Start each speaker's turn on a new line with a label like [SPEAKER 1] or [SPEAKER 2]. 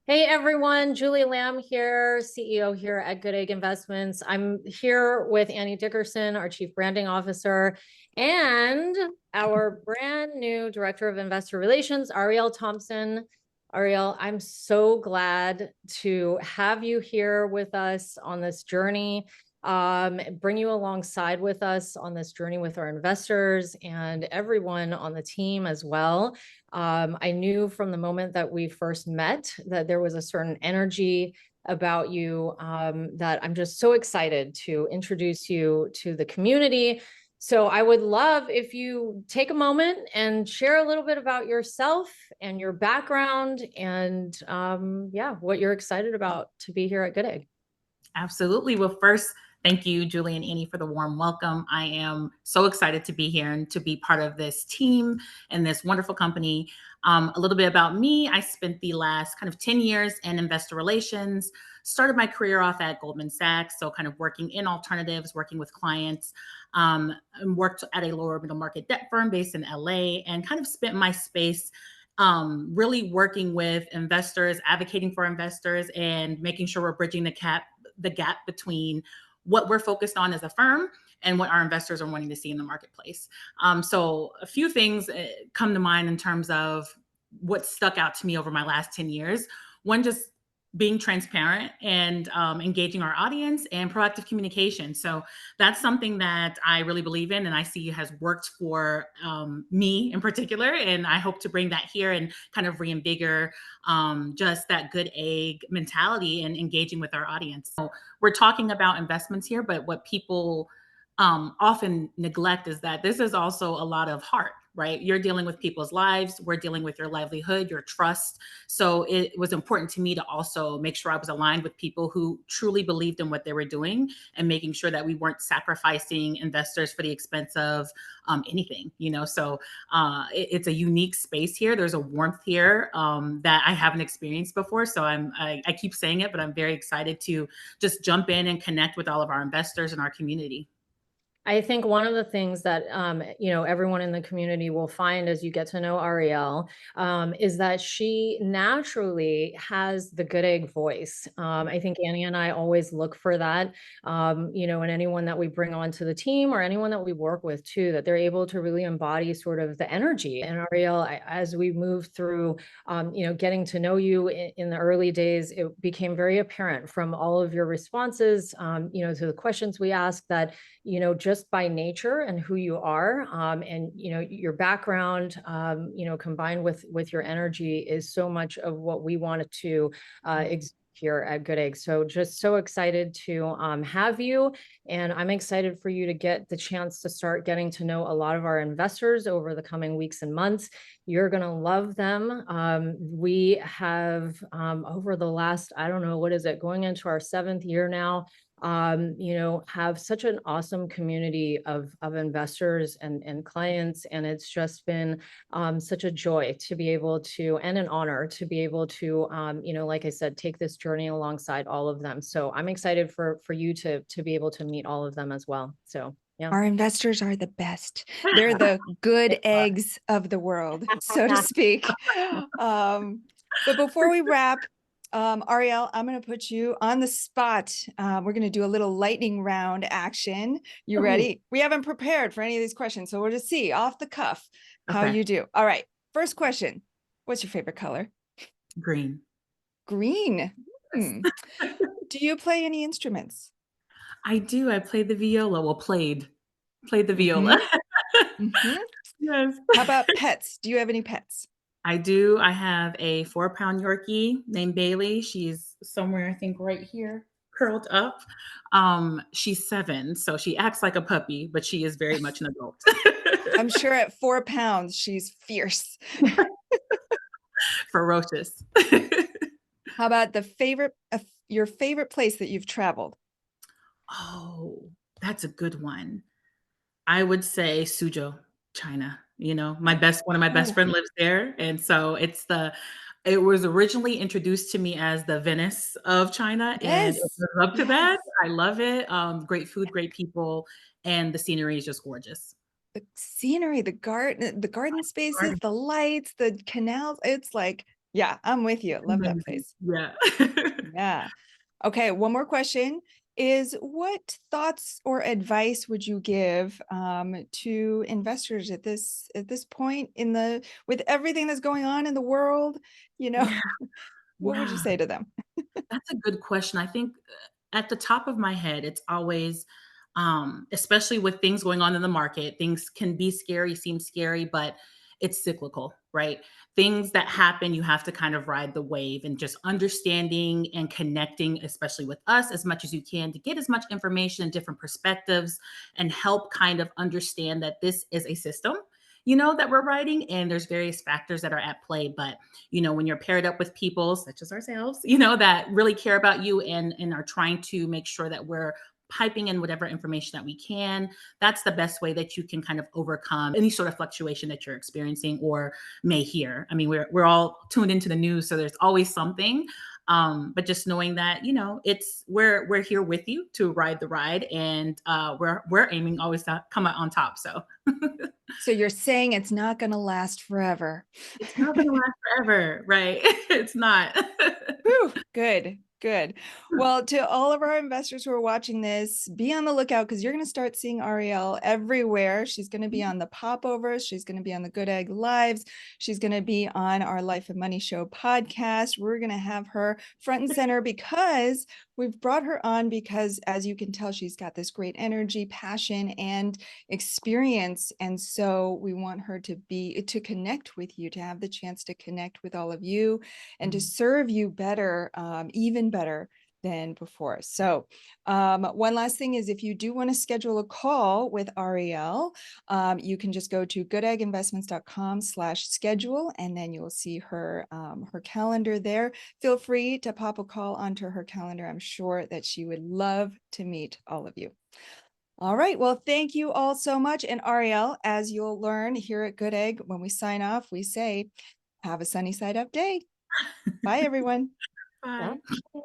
[SPEAKER 1] Hey everyone, Julie Lamb here, CEO here at Goodegg Investments. I'm here with Annie Dickerson, our Chief Branding Officer, and our brand new Director of Investor Relations, Arielle Thompson. Arielle, I'm so glad to have you here with us on this journey, bring you alongside with us on this journey with our investors and everyone on the team as well. I knew from the moment that we first met that there was a certain energy about you that I'm just so excited to introduce you to the community. So I would love if you take a moment and share a little bit about yourself and your background and yeah, what you're excited about to be here at Goodegg.
[SPEAKER 2] Absolutely. Well, first, thank you, Julie and Annie, for the warm welcome. I am so excited to be here and to be part of this team and this wonderful company. A little bit about me. I spent the last kind of 10 years in investor relations, started my career off at Goldman Sachs, so kind of working in alternatives, working with clients, and worked at a lower middle market debt firm based in LA, and kind of spent my space really working with investors, advocating for investors, and making sure we're bridging the gap between what we're focused on as a firm and what our investors are wanting to see in the marketplace. So a few things come to mind in terms of what stuck out to me over my last 10 years. One, just being transparent and engaging our audience and proactive communication. So that's something that I really believe in and I see has worked for me in particular. And I hope to bring that here and kind of reinvigorate just that good egg mentality and engaging with our audience. So we're talking about investments here, but what people often neglect is that this is also a lot of heart, right? You're dealing with people's lives. We're dealing with your livelihood, your trust. So it was important to me to also make sure I was aligned with people who truly believed in what they were doing and making sure that we weren't sacrificing investors for the expense of anything, you know? So it's a unique space here. There's a warmth here that I haven't experienced before. So I keep saying it, but I'm very excited to just jump in and connect with all of our investors and our community.
[SPEAKER 1] I think one of the things that everyone in the community will find as you get to know Arielle is that she naturally has the good egg voice. I think Annie and I always look for that, in anyone that we bring onto the team or anyone that we work with too, that they're able to really embody sort of the energy. And Arielle, as we move through, getting to know you in the early days, it became very apparent from all of your responses, to the questions we asked that just by nature and who you are, and your background, combined with your energy is so much of what we wanted to here at Goodegg. So just so excited to have you, and I'm excited for you to get the chance to start getting to know a lot of our investors over the coming weeks and months. You're going to love them. We have over the last, I don't know, what is it, going into our 7th year now, have such an awesome community of investors and clients. And it's just been such a joy to be able to, and an honor to be able to, like I said, take this journey alongside all of them. So I'm excited for you to be able to meet all of them as well. So yeah.
[SPEAKER 3] Our investors are the best. They're the good eggs of the world, so to speak. But before we wrap, Arielle, I'm going to put you on the spot. We're going to do a little lightning round action. You ready? We haven't prepared for any of these questions, so we'll just see off the cuff how you do. All right. First question. What's your favorite color?
[SPEAKER 2] Green.
[SPEAKER 3] Green. Do you play any instruments?
[SPEAKER 2] I do. I played the viola. Well, played the viola.
[SPEAKER 3] Yes. How about pets? Do you have any pets?
[SPEAKER 2] I do. I have a 4-pound Yorkie named Bailey. She's somewhere, I think, right here, curled up. She's 7, so she acts like a puppy, but she is very much an adult.
[SPEAKER 3] I'm sure at 4 pounds, she's fierce.
[SPEAKER 2] Ferocious.
[SPEAKER 3] How about your favorite place that you've traveled?
[SPEAKER 2] Oh, that's a good one. I would say Suzhou, China. One of my best friend lives there. And so it was originally introduced to me as the Venice of China. And it was up to that. I love it. Great food, great people, and the scenery is just gorgeous.
[SPEAKER 3] The scenery, the garden spaces, the lights, the canals. It's like Yeah, I'm with you. Love that
[SPEAKER 2] Amazing.
[SPEAKER 3] place.
[SPEAKER 2] Yeah.
[SPEAKER 3] Yeah. Okay, one more question is what thoughts or advice would you give to investors at this point in the with everything that's going on in the world, you know,
[SPEAKER 2] Yeah.
[SPEAKER 3] what would you
[SPEAKER 2] Yeah.
[SPEAKER 3] say to them?
[SPEAKER 2] That's a good question. I think at the top of my head, it's always, especially with things going on in the market, things can be scary, seem scary, but it's cyclical, right? Things that happen, you have to kind of ride the wave and just understanding and connecting, especially with us, as much as you can to get as much information and different perspectives and help kind of understand that this is a system, that we're writing and there's various factors that are at play. But when you're paired up with people such as ourselves, that really care about you and are trying to make sure that we're piping in whatever information that we can, that's the best way that you can kind of overcome any sort of fluctuation that you're experiencing or may hear. I mean, we're all tuned into the news, so there's always something. But just knowing that, it's we're here with you to ride the ride, and we're aiming always to come out on top. So
[SPEAKER 3] So you're saying it's not going to last forever.
[SPEAKER 2] it's not going to last forever, right? It's not.
[SPEAKER 3] Whew, good, good. Well, to all of our investors who are watching this, be on the lookout because you're going to start seeing Arielle everywhere. She's going to be on the popovers. She's going to be on the Good Egg Lives. She's going to be on our Life of Money Show podcast. We're going to have her front and center because we've brought her on because, as you can tell, she's got this great energy, passion, and experience. And so we want her to connect with you, to have the chance to connect with all of you and to serve you better, even better than before. So one last thing is if you do want to schedule a call with Arielle, you can just go to goodegginvestments.com/schedule, and then you'll see her calendar there. Feel free to pop a call onto her calendar. I'm sure that she would love to meet all of you. All right. Well, thank you all so much. And Arielle, as you'll learn here at Good Egg, when we sign off, we say, have a sunny side up day. Bye, everyone.
[SPEAKER 2] Bye.
[SPEAKER 1] Yeah.